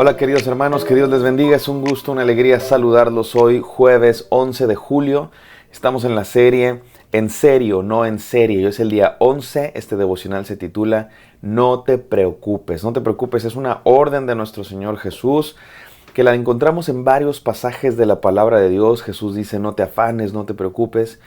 Hola queridos hermanos, que Dios les bendiga, es un gusto, una alegría saludarlos hoy, jueves 11 de julio. Estamos en la serie En serio, no en serie. Hoy es el día 11, este devocional se titula No te preocupes. No te preocupes, es una orden de nuestro Señor Jesús, que la encontramos en varios pasajes de la palabra de Dios. Jesús dice, no te afanes, no te preocupes.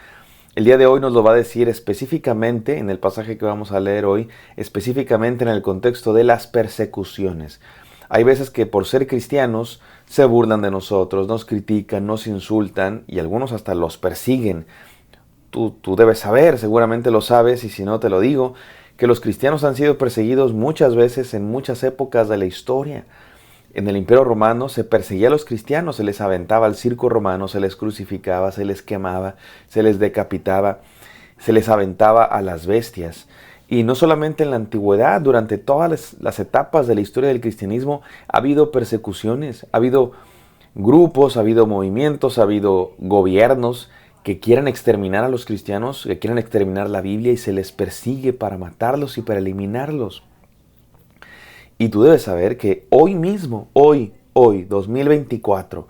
El día de hoy nos lo va a decir específicamente, en el pasaje que vamos a leer hoy, específicamente en el contexto de las persecuciones. Hay veces que por ser cristianos se burlan de nosotros, nos critican, nos insultan y algunos hasta los persiguen. Tú debes saber, seguramente lo sabes y si no te lo digo, que los cristianos han sido perseguidos muchas veces en muchas épocas de la historia. En el Imperio Romano se perseguía a los cristianos, se les aventaba al circo romano, se les crucificaba, se les quemaba, se les decapitaba, se les aventaba a las bestias. Y no solamente en la antigüedad, durante todas las etapas de la historia del cristianismo ha habido persecuciones, ha habido grupos, ha habido movimientos, ha habido gobiernos que quieren exterminar a los cristianos, que quieren exterminar la Biblia y se les persigue para matarlos y para eliminarlos. Y tú debes saber que hoy mismo, hoy, 2024,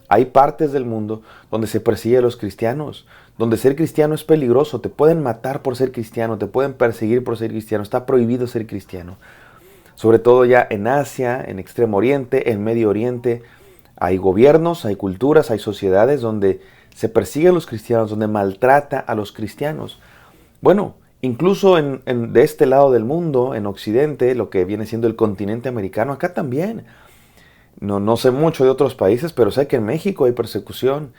hay partes del mundo donde se persigue a los cristianos, donde ser cristiano es peligroso, te pueden matar por ser cristiano, te pueden perseguir por ser cristiano, está prohibido ser cristiano. Sobre todo ya en Asia, en Extremo Oriente, en Medio Oriente, hay gobiernos, hay culturas, hay sociedades donde se persigue a los cristianos, donde maltrata a los cristianos. Bueno, incluso de este lado del mundo, en Occidente, lo que viene siendo el continente americano, acá también. No sé mucho de otros países, pero sé que en México hay persecución.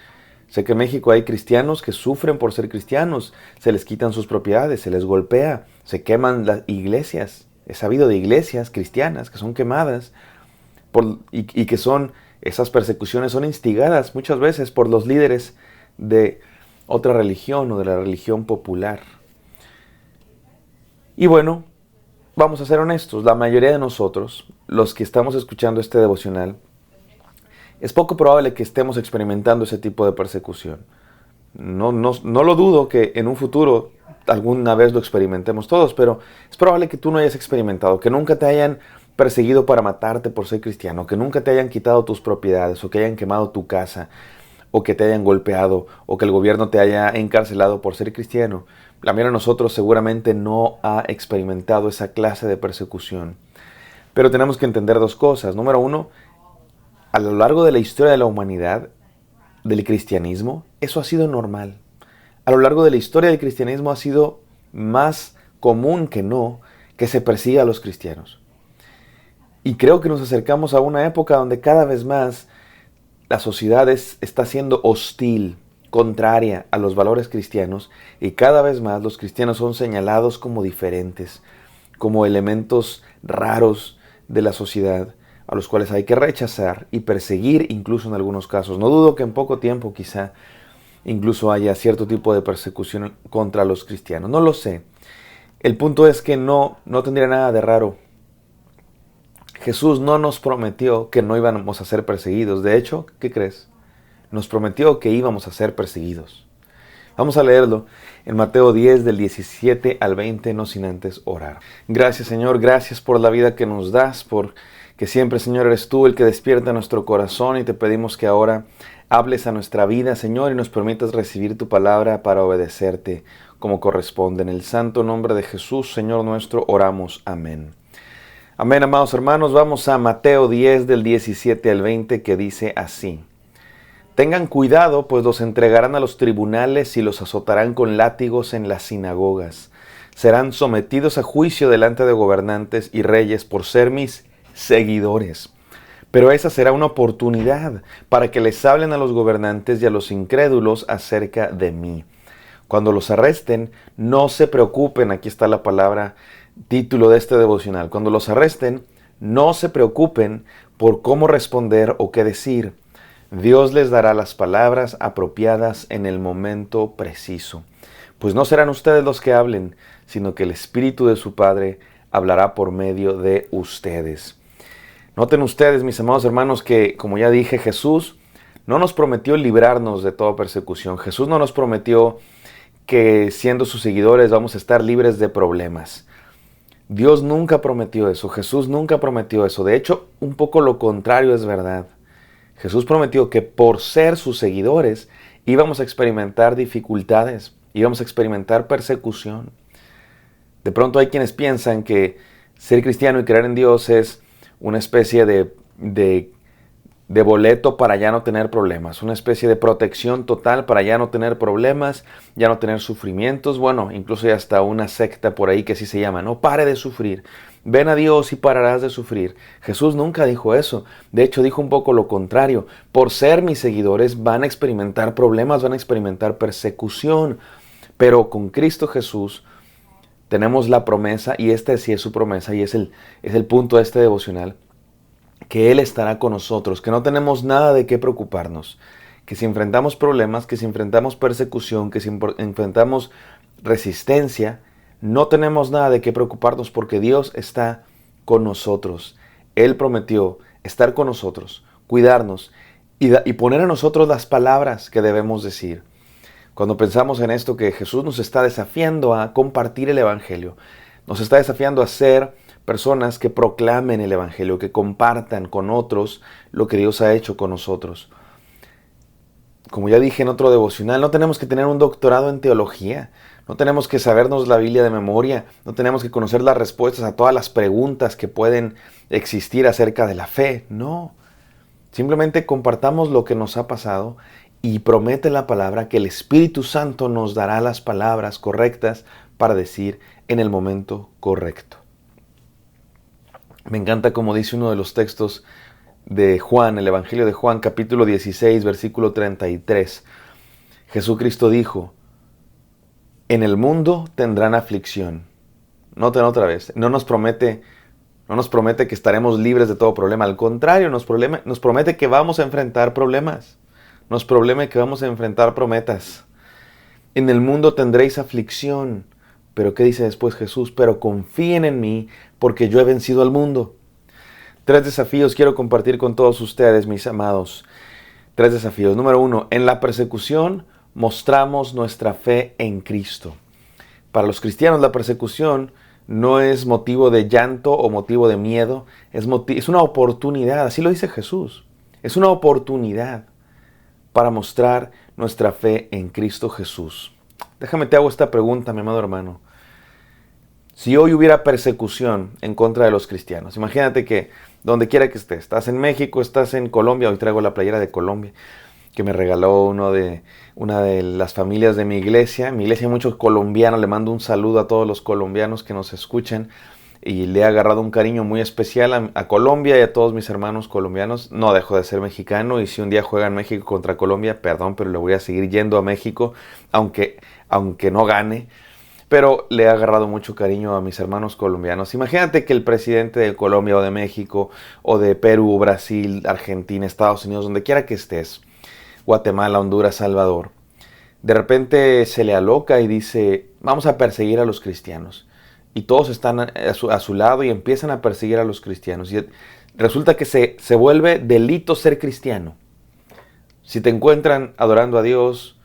Sé que en México hay cristianos que sufren por ser cristianos. Se les quitan sus propiedades, se les golpea, se queman las iglesias. He sabido de iglesias cristianas que son quemadas y que esas persecuciones son instigadas muchas veces por los líderes de otra religión o de la religión popular. Y bueno, vamos a ser honestos, la mayoría de nosotros, los que estamos escuchando este devocional, es poco probable que estemos experimentando ese tipo de persecución. No lo dudo que en un futuro alguna vez lo experimentemos todos, pero es probable que tú no hayas experimentado, que nunca te hayan perseguido para matarte por ser cristiano, que nunca te hayan quitado tus propiedades o que hayan quemado tu casa o que te hayan golpeado o que el gobierno te haya encarcelado por ser cristiano. La mayoría de nosotros seguramente no ha experimentado esa clase de persecución. Pero tenemos que entender dos cosas. Número uno, a lo largo de la historia de la humanidad, del cristianismo, eso ha sido normal. A lo largo de la historia del cristianismo ha sido más común que no que se persiga a los cristianos. Y creo que nos acercamos a una época donde cada vez más la sociedad está siendo hostil, contraria a los valores cristianos, y cada vez más los cristianos son señalados como diferentes, como elementos raros de la sociedad, a los cuales hay que rechazar y perseguir incluso en algunos casos. No dudo que en poco tiempo quizá incluso haya cierto tipo de persecución contra los cristianos. No lo sé. El punto es que no tendría nada de raro. Jesús no nos prometió que no íbamos a ser perseguidos. De hecho, ¿qué crees? Nos prometió que íbamos a ser perseguidos. Vamos a leerlo en Mateo 10 del 17 al 20, no sin antes orar. Gracias Señor, gracias por la vida que nos das, por que siempre Señor eres tú el que despierta nuestro corazón y te pedimos que ahora hables a nuestra vida Señor y nos permitas recibir tu palabra para obedecerte como corresponde. En el santo nombre de Jesús, Señor nuestro, oramos. Amén. Amén, amados hermanos, vamos a Mateo 10 del 17 al 20 que dice así. Tengan cuidado, pues los entregarán a los tribunales y los azotarán con látigos en las sinagogas. Serán sometidos a juicio delante de gobernantes y reyes por ser mis seguidores. Pero esa será una oportunidad para que les hablen a los gobernantes y a los incrédulos acerca de mí. Cuando los arresten, no se preocupen, aquí está la palabra, título de este devocional. Cuando los arresten, no se preocupen por cómo responder o qué decir. Dios les dará las palabras apropiadas en el momento preciso. Pues no serán ustedes los que hablen, sino que el Espíritu de su Padre hablará por medio de ustedes. Noten ustedes, mis amados hermanos, que como ya dije, Jesús no nos prometió librarnos de toda persecución. Jesús no nos prometió que siendo sus seguidores vamos a estar libres de problemas. Dios nunca prometió eso, Jesús nunca prometió eso. De hecho, un poco lo contrario es verdad. Jesús prometió que por ser sus seguidores íbamos a experimentar dificultades, íbamos a experimentar persecución. De pronto hay quienes piensan que ser cristiano y creer en Dios es una especie de boleto para ya no tener problemas, una especie de protección total para ya no tener problemas, ya no tener sufrimientos. Bueno, incluso hay hasta una secta por ahí que así se llama, no pare de sufrir, ven a Dios y pararás de sufrir. Jesús nunca dijo eso, de hecho dijo un poco lo contrario. Por ser mis seguidores van a experimentar problemas, van a experimentar persecución, pero con Cristo Jesús tenemos la promesa, y esta sí es su promesa, y es el punto de este devocional, que Él estará con nosotros, que no tenemos nada de qué preocuparnos, que si enfrentamos problemas, que si enfrentamos persecución, que si enfrentamos resistencia, no tenemos nada de qué preocuparnos porque Dios está con nosotros. Él prometió estar con nosotros, cuidarnos y poner a nosotros las palabras que debemos decir. Cuando pensamos en esto, que Jesús nos está desafiando a compartir el Evangelio, nos está desafiando a ser personas que proclamen el Evangelio, que compartan con otros lo que Dios ha hecho con nosotros. Como ya dije en otro devocional, no tenemos que tener un doctorado en teología, no tenemos que sabernos la Biblia de memoria, no tenemos que conocer las respuestas a todas las preguntas que pueden existir acerca de la fe, no. Simplemente compartamos lo que nos ha pasado y promete la palabra que el Espíritu Santo nos dará las palabras correctas para decir en el momento correcto. Me encanta como dice uno de los textos de Juan, el Evangelio de Juan, capítulo 16, versículo 33. Jesucristo dijo, en el mundo tendrán aflicción. Noten otra vez, no nos promete que estaremos libres de todo problema. Al contrario, nos promete que vamos a enfrentar problemas. Nos promete que vamos a enfrentar promesas. En el mundo tendréis aflicción. Pero ¿qué dice después Jesús? Pero confíen en mí, porque yo he vencido al mundo. 3 desafíos quiero compartir con todos ustedes, mis amados. 3 desafíos. Número 1, en la persecución mostramos nuestra fe en Cristo. Para los cristianos la persecución no es motivo de llanto o motivo de miedo, es una oportunidad, así lo dice Jesús. Es una oportunidad para mostrar nuestra fe en Cristo Jesús. Déjame te hago esta pregunta, mi amado hermano. Si hoy hubiera persecución en contra de los cristianos, imagínate que donde quiera que estés, estás en México, estás en Colombia, hoy traigo la playera de Colombia, que me regaló una de las familias de mi iglesia. En mi iglesia hay muchos colombianos, le mando un saludo a todos los colombianos que nos escuchan y le he agarrado un cariño muy especial a Colombia y a todos mis hermanos colombianos. No dejo de ser mexicano y si un día juegan México contra Colombia, perdón, pero le voy a seguir yendo a México, aunque no gane. Pero le he agarrado mucho cariño a mis hermanos colombianos. Imagínate que el presidente de Colombia o de México o de Perú, Brasil, Argentina, Estados Unidos, donde quiera que estés, Guatemala, Honduras, Salvador, de repente se le aloca y dice, vamos a perseguir a los cristianos. Y todos están a su lado y empiezan a perseguir a los cristianos. Y resulta que se vuelve delito ser cristiano. Si te encuentran adorando a Dios,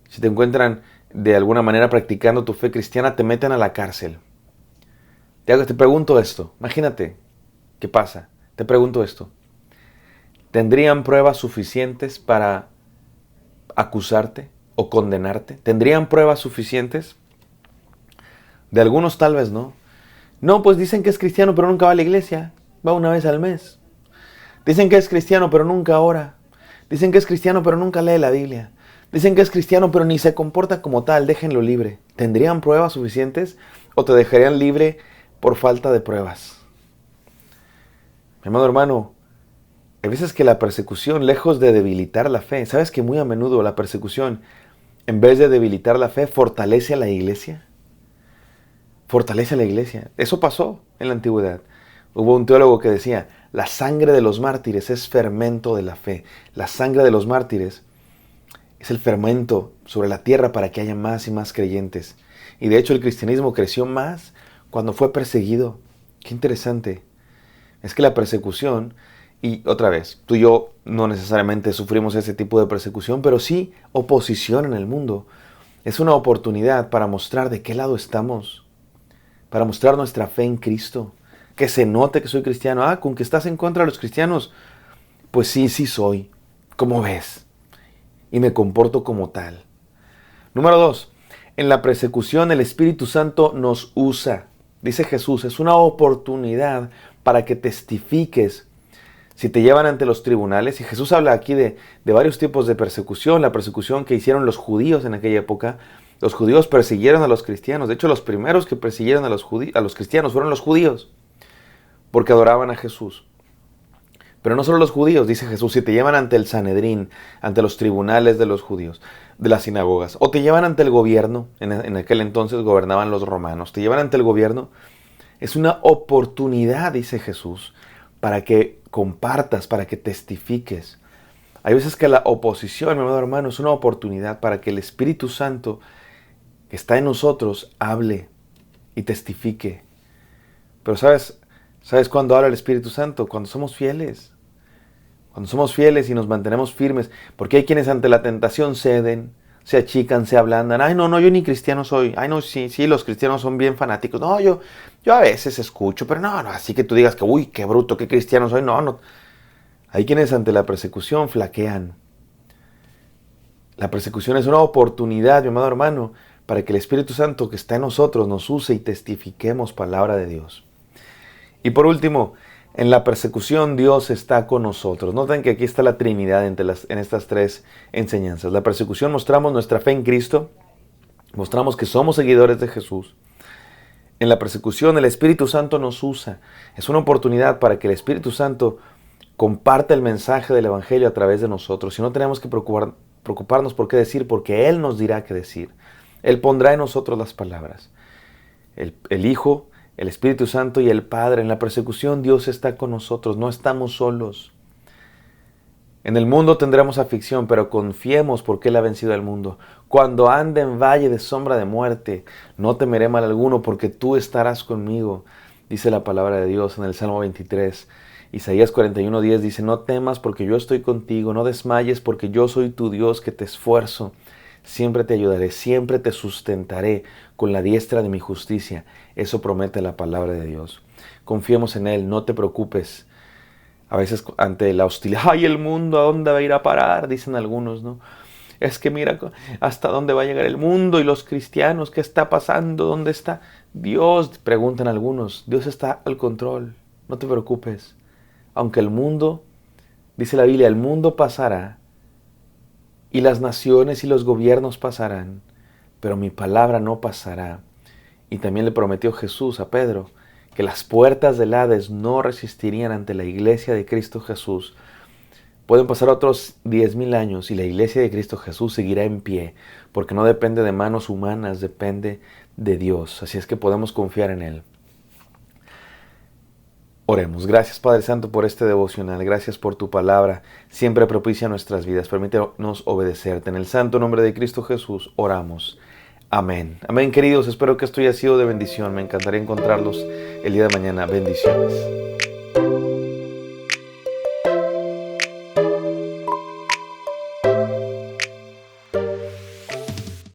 si te encuentran de alguna manera practicando tu fe cristiana, te meten a la cárcel. Te pregunto esto, imagínate, ¿qué pasa? Te pregunto esto. ¿Tendrían pruebas suficientes para acusarte o condenarte? ¿Tendrían pruebas suficientes? De algunos tal vez no. No, pues dicen que es cristiano pero nunca va a la iglesia. Va una vez al mes. Dicen que es cristiano pero nunca ora. Dicen que es cristiano pero nunca lee la Biblia. Dicen que es cristiano pero ni se comporta como tal. Déjenlo libre. ¿Tendrían pruebas suficientes o te dejarían libre por falta de pruebas? Mi amado hermano, hay veces que la persecución, lejos de debilitar la fe, ¿sabes que muy a menudo la persecución, en vez de debilitar la fe, fortalece a la iglesia? Fortalece a la iglesia. Eso pasó en la antigüedad. Hubo un teólogo que decía, la sangre de los mártires es fermento de la fe. La sangre de los mártires es el fermento sobre la tierra para que haya más y más creyentes. Y de hecho el cristianismo creció más cuando fue perseguido. Qué interesante. Es que la persecución, y otra vez, tú y yo no necesariamente sufrimos ese tipo de persecución, pero sí oposición en el mundo. Es una oportunidad para mostrar de qué lado estamos. para mostrar nuestra fe en Cristo. Que se note que soy cristiano. Ah, con que estás en contra de los cristianos. Pues sí, sí soy. ¿Cómo ves? Y me comporto como tal. Número 2. En la persecución el Espíritu Santo nos usa. Dice Jesús, es una oportunidad para que testifiques. Si te llevan ante los tribunales, y Jesús habla aquí de varios tipos de persecución, la persecución que hicieron los judíos en aquella época. Los judíos persiguieron a los cristianos. De hecho, los primeros que persiguieron a los cristianos fueron los judíos, porque adoraban a Jesús. Pero no solo los judíos, dice Jesús, si te llevan ante el Sanedrín, ante los tribunales de los judíos, de las sinagogas, o te llevan ante el gobierno, en aquel entonces gobernaban los romanos, te llevan ante el gobierno, es una oportunidad, dice Jesús, para que compartas, para que testifiques. Hay veces que la oposición, mi amado hermano, es una oportunidad para que el Espíritu Santo que está en nosotros hable y testifique. Pero ¿sabes cuándo habla el Espíritu Santo? Cuando somos fieles. Cuando somos fieles y nos mantenemos firmes. Porque hay quienes ante la tentación ceden, se achican, se ablandan. Ay, no, yo ni cristiano soy. Ay, no, sí, los cristianos son bien fanáticos. No, yo a veces escucho, pero no, así que tú digas que, uy, qué bruto, qué cristiano soy. No. Hay quienes ante la persecución flaquean. La persecución es una oportunidad, mi amado hermano, para que el Espíritu Santo que está en nosotros nos use y testifiquemos palabra de Dios. Y por último, en la persecución Dios está con nosotros. Noten que aquí está la Trinidad en estas tres enseñanzas. La persecución mostramos nuestra fe en Cristo, mostramos que somos seguidores de Jesús. En la persecución el Espíritu Santo nos usa. Es una oportunidad para que el Espíritu Santo comparta el mensaje del Evangelio a través de nosotros. Y no tenemos que preocuparnos por qué decir, porque Él nos dirá qué decir. Él pondrá en nosotros las palabras. El Hijo, el Espíritu Santo y el Padre. En la persecución Dios está con nosotros, no estamos solos. En el mundo tendremos aflicción, pero confiemos porque Él ha vencido al mundo. Cuando ande en valle de sombra de muerte, no temeré mal alguno porque tú estarás conmigo, dice la palabra de Dios en el Salmo 23. Isaías 41:10 dice, no temas porque yo estoy contigo, no desmayes porque yo soy tu Dios que te esfuerzo. Siempre te ayudaré, siempre te sustentaré con la diestra de mi justicia. Eso promete la palabra de Dios. Confiemos en Él, no te preocupes. A veces ante la hostilidad, ¡ay, el mundo! ¿A dónde va a ir a parar? Dicen algunos, ¿no? Es que mira hasta dónde va a llegar el mundo y los cristianos, ¿qué está pasando? ¿Dónde está Dios? Preguntan algunos. Dios está al control, no te preocupes. Aunque el mundo, dice la Biblia, el mundo pasará, y las naciones y los gobiernos pasarán, pero mi palabra no pasará. Y también le prometió Jesús a Pedro que las puertas del Hades no resistirían ante la iglesia de Cristo Jesús. Pueden pasar otros 10,000 años y la iglesia de Cristo Jesús seguirá en pie, porque no depende de manos humanas, depende de Dios. Así es que podemos confiar en Él. Oremos. Gracias, Padre Santo, por este devocional. Gracias por tu palabra. Siempre propicia nuestras vidas. Permítenos obedecerte. En el santo nombre de Cristo Jesús oramos. Amén. Amén, queridos. Espero que esto haya sido de bendición. Me encantaría encontrarlos el día de mañana. Bendiciones.